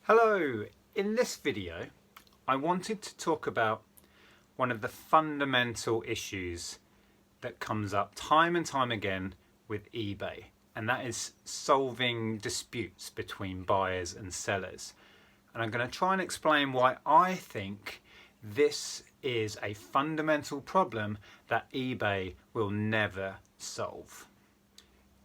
Hello, in this video I wanted to talk about one of the fundamental issues that comes up time and time again with eBay, and that is solving disputes between buyers and sellers. And I'm going to try and explain why I think this is a fundamental problem that eBay will never solve.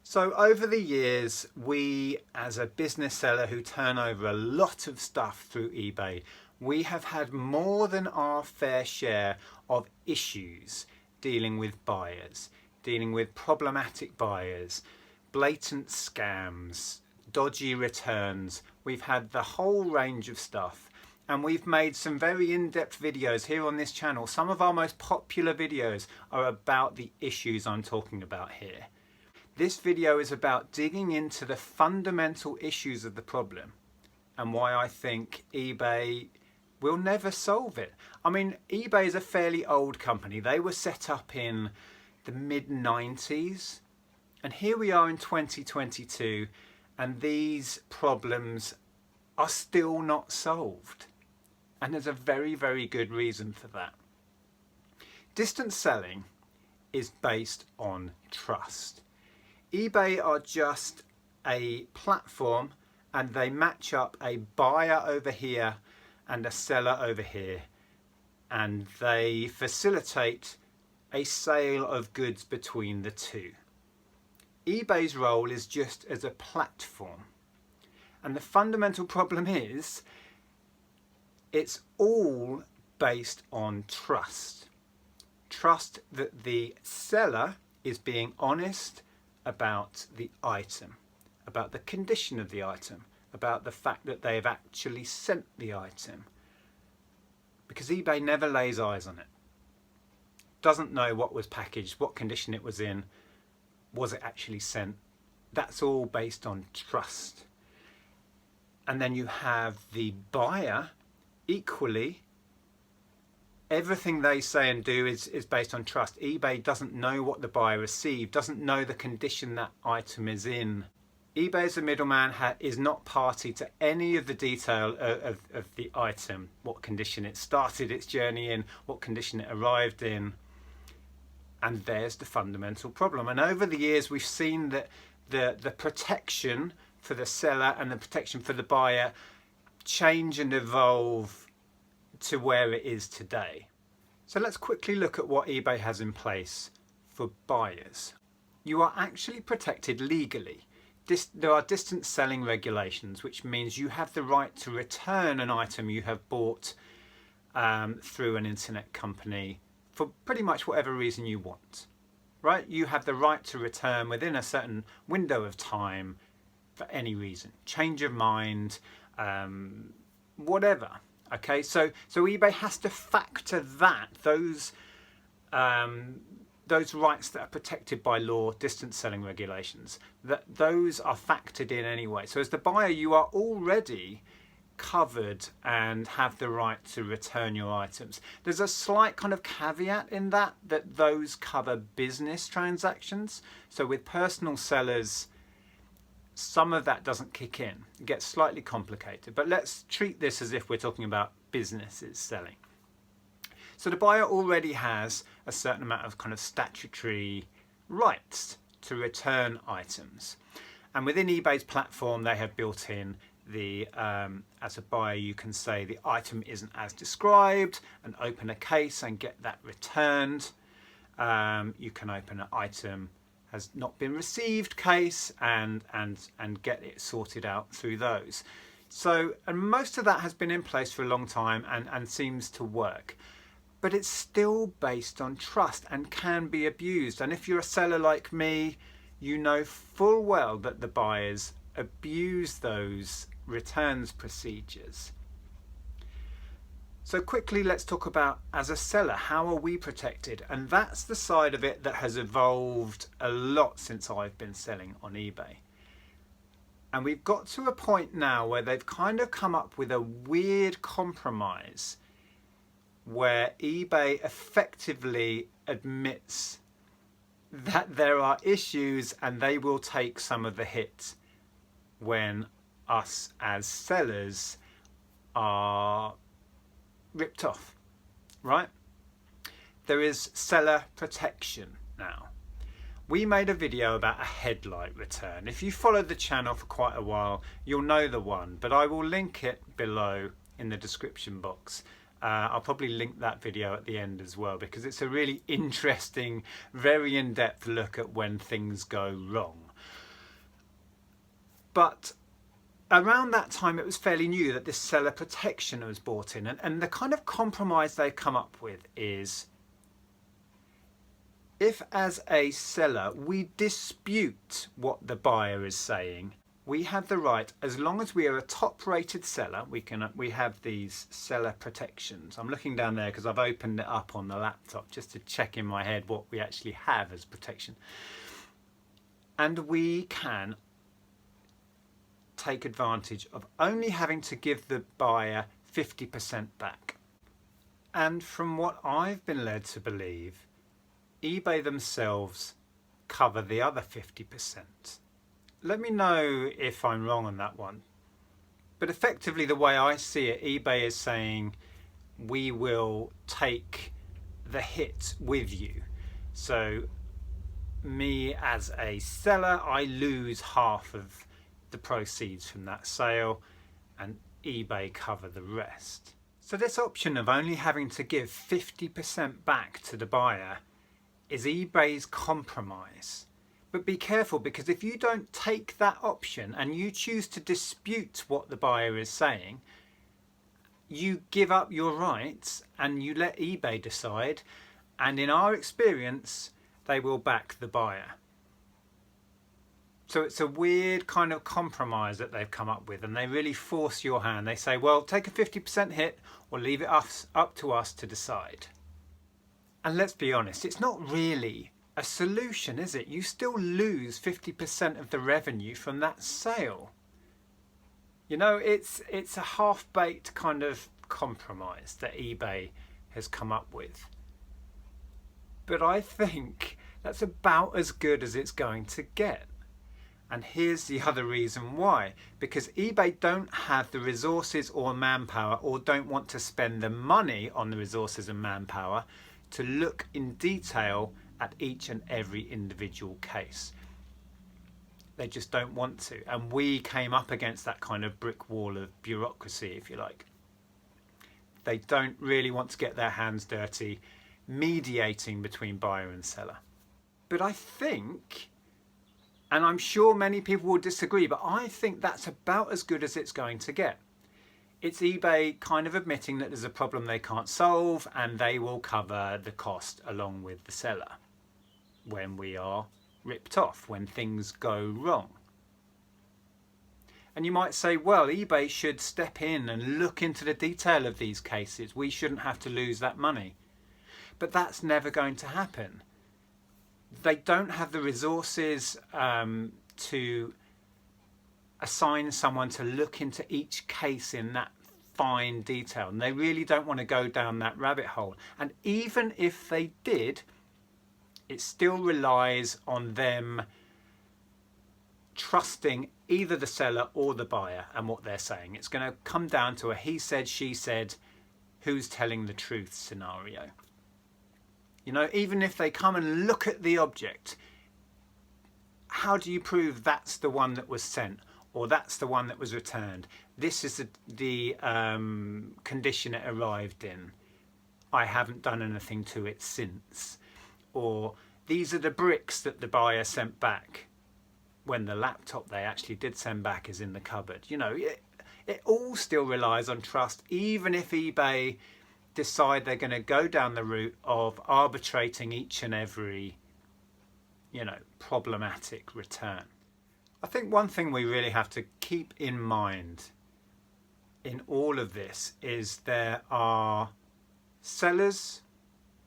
So over the years, we as a business seller who turn over a lot of stuff through eBay, we have had more than our fair share of issues dealing with buyers, dealing with problematic buyers, blatant scams, dodgy returns. We've had the whole range of stuff, and we've made some very in-depth videos here on this channel. Some of our most popular videos are about the issues I'm talking about here. This video is about digging into the fundamental issues of the problem and why I think eBay will never solve it. I mean, eBay is a fairly old company. They were set up in the mid-90s, and here we are in 2022, and these problems are still not solved. And there's a very, very good reason for that. Distance selling is based on trust. eBay are just a platform, and they match up a buyer over here and a seller over here, and they facilitate a sale of goods between the two. eBay's role is just as a platform, and the fundamental problem is it's all based on trust. Trust that the seller is being honest about the item, about the condition of the item, about the fact that they've actually sent the item. Because eBay never lays eyes on it. Doesn't know what was packaged, what condition it was in, was it actually sent. That's all based on trust. And then you have the buyer, equally. Everything they say and do is based on trust. eBay doesn't know what the buyer received, doesn't know the condition that item is in. eBay as a middleman is not party to any of the detail of the item, what condition it started its journey in, what condition it arrived in. And there's the fundamental problem. And over the years we've seen that the protection for the seller and the protection for the buyer change and evolve to where it is today. So let's quickly look at what eBay has in place for buyers. You are actually protected legally. There are distance selling regulations, which means you have the right to return an item you have bought through an internet company for pretty much whatever reason you want. Right? You have the right to return within a certain window of time for any reason. Change of mind, whatever. Okay, so eBay has to factor those rights that are protected by law, distance selling regulations, that those are factored in anyway. So as the buyer, you are already covered and have the right to return your items. There's a slight kind of caveat in that those cover business transactions. So with personal sellers, some of that doesn't kick in. It gets slightly complicated, but let's treat this as if we're talking about businesses selling. So the buyer already has a certain amount of kind of statutory rights to return items. And within eBay's platform, they have built in the, as a buyer, you can say the item isn't as described and open a case and get that returned. You can open an item has not been received case and get it sorted out through those. So, and most of that has been in place for a long time and seems to work. But it's still based on trust and can be abused. And if you're a seller like me, you know full well that the buyers abuse those returns procedures. So quickly, let's talk about, as a seller, how are we protected? And that's the side of it that has evolved a lot since I've been selling on eBay. And we've got to a point now where they've kind of come up with a weird compromise where eBay effectively admits that there are issues and they will take some of the hit when us as sellers are ripped off, right? There is seller protection now. We made a video about a headlight return. If you followed the channel for quite a while, you'll know the one, but I will link it below in the description box. I'll probably link that video at the end as well, because it's a really interesting, very in-depth look at when things go wrong. But around that time, it was fairly new that this seller protection was brought in, and the kind of compromise they've come up with is, if as a seller we dispute what the buyer is saying, we have the right, as long as we are a top rated seller, we have these seller protections. I'm looking down there because I've opened it up on the laptop just to check in my head what we actually have as protection. And we can take advantage of only having to give the buyer 50% back. And from what I've been led to believe, eBay themselves cover the other 50%. Let me know if I'm wrong on that one. But effectively, the way I see it, eBay is saying we will take the hit with you. So me as a seller, I lose half of the proceeds from that sale, and eBay cover the rest. So this option of only having to give 50% back to the buyer is eBay's compromise. But be careful, because if you don't take that option and you choose to dispute what the buyer is saying, you give up your rights and you let eBay decide, and in our experience, they will back the buyer. So it's a weird kind of compromise that they've come up with, and they really force your hand. They say, well, take a 50% hit or leave it up to us to decide. And let's be honest, it's not really a solution, is it? You still lose 50% of the revenue from that sale. You know, it's a half-baked kind of compromise that eBay has come up with. But I think that's about as good as it's going to get. And here's the other reason why. Because eBay don't have the resources or manpower, or don't want to spend the money on the resources and manpower to look in detail at each and every individual case. They just don't want to. And we came up against that kind of brick wall of bureaucracy, if you like. They don't really want to get their hands dirty mediating between buyer and seller. But I think, and I'm sure many people will disagree, but I think that's about as good as it's going to get. It's eBay kind of admitting that there's a problem they can't solve, and they will cover the cost along with the seller when we are ripped off, when things go wrong. And you might say, well, eBay should step in and look into the detail of these cases. We shouldn't have to lose that money. But that's never going to happen. They don't have the resources to assign someone to look into each case in that fine detail, and they really don't want to go down that rabbit hole. And even if they did, it still relies on them trusting either the seller or the buyer and what they're saying. It's going to come down to a he said, she said, who's telling the truth scenario. You know, even if they come and look at the object, how do you prove that's the one that was sent, or that's the one that was returned? This is the condition it arrived in. I haven't done anything to it since. Or these are the bricks that the buyer sent back, when the laptop they actually did send back is in the cupboard. You know, it all still relies on trust, even if eBay decide they're going to go down the route of arbitrating each and every, you know, problematic return. I think one thing we really have to keep in mind in all of this is there are sellers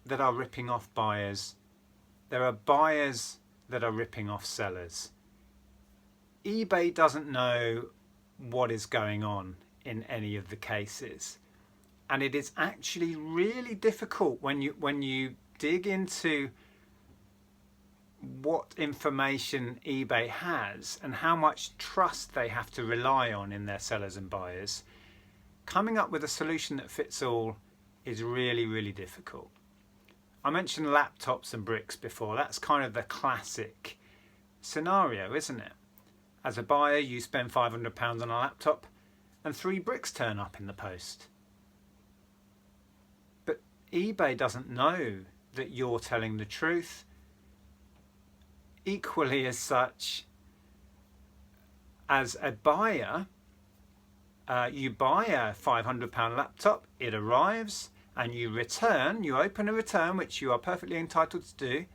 that are ripping off buyers. There are buyers that are ripping off sellers. eBay doesn't know what is going on in any of the cases. And it is actually really difficult when you dig into what information eBay has and how much trust they have to rely on in their sellers and buyers. coming up with a solution that fits all is really, really difficult. I mentioned laptops and bricks before. That's kind of the classic scenario, isn't it? As a buyer, you spend £500 on a laptop and 3 bricks turn up in the post. But eBay doesn't know that you're telling the truth. Equally as such, as a buyer, you buy a £500 laptop, it arrives, and you open a return, which you are perfectly entitled to do,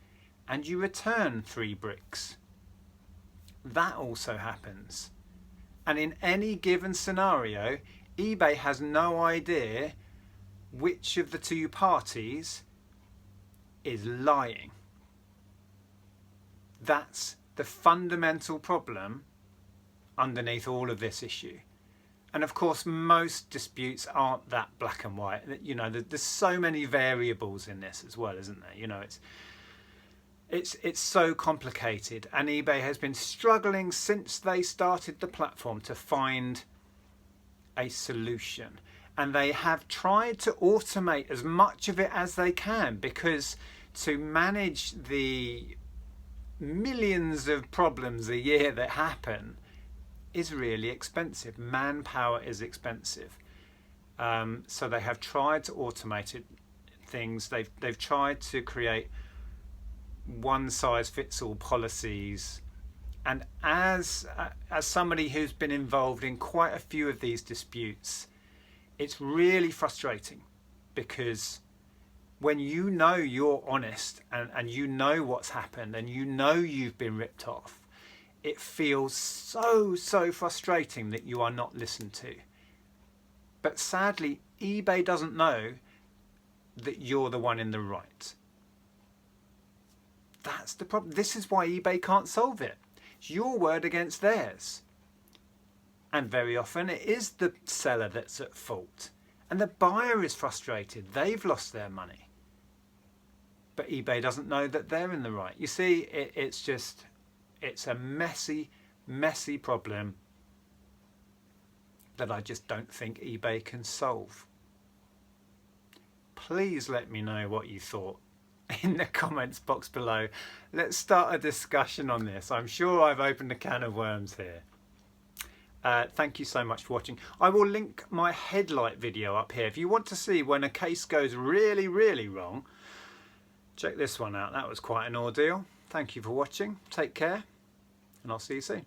and you return 3 bricks. That also happens. And in any given scenario, eBay has no idea which of the 2 parties is lying. That's the fundamental problem underneath all of this issue. And of course, most disputes aren't that black and white. You know, there's so many variables in this as well, isn't there? You know, it's so complicated, and eBay has been struggling since they started the platform to find a solution. And they have tried to automate as much of it as they can, because to manage the millions of problems a year that happen is really expensive. Manpower is expensive. So they have tried to automate things. They've tried to create one-size-fits-all policies. And as somebody who's been involved in quite a few of these disputes, it's really frustrating, because when you know you're honest and you know what's happened and you know you've been ripped off, it feels so frustrating that you are not listened to. But sadly, eBay doesn't know that you're the one in the right. That's the problem. This is why eBay can't solve it. It's your word against theirs. And very often it is the seller that's at fault. And the buyer is frustrated. They've lost their money. But eBay doesn't know that they're in the right. You see, it's a messy problem that I just don't think eBay can solve. Please let me know what you thought in the comments box below. Let's start a discussion on this. I'm sure I've opened a can of worms here. Thank you so much for watching. I will link my headlight video up here. If you want to see when a case goes really wrong, check this one out. That was quite an ordeal. Thank you for watching. Take care, and I'll see you soon.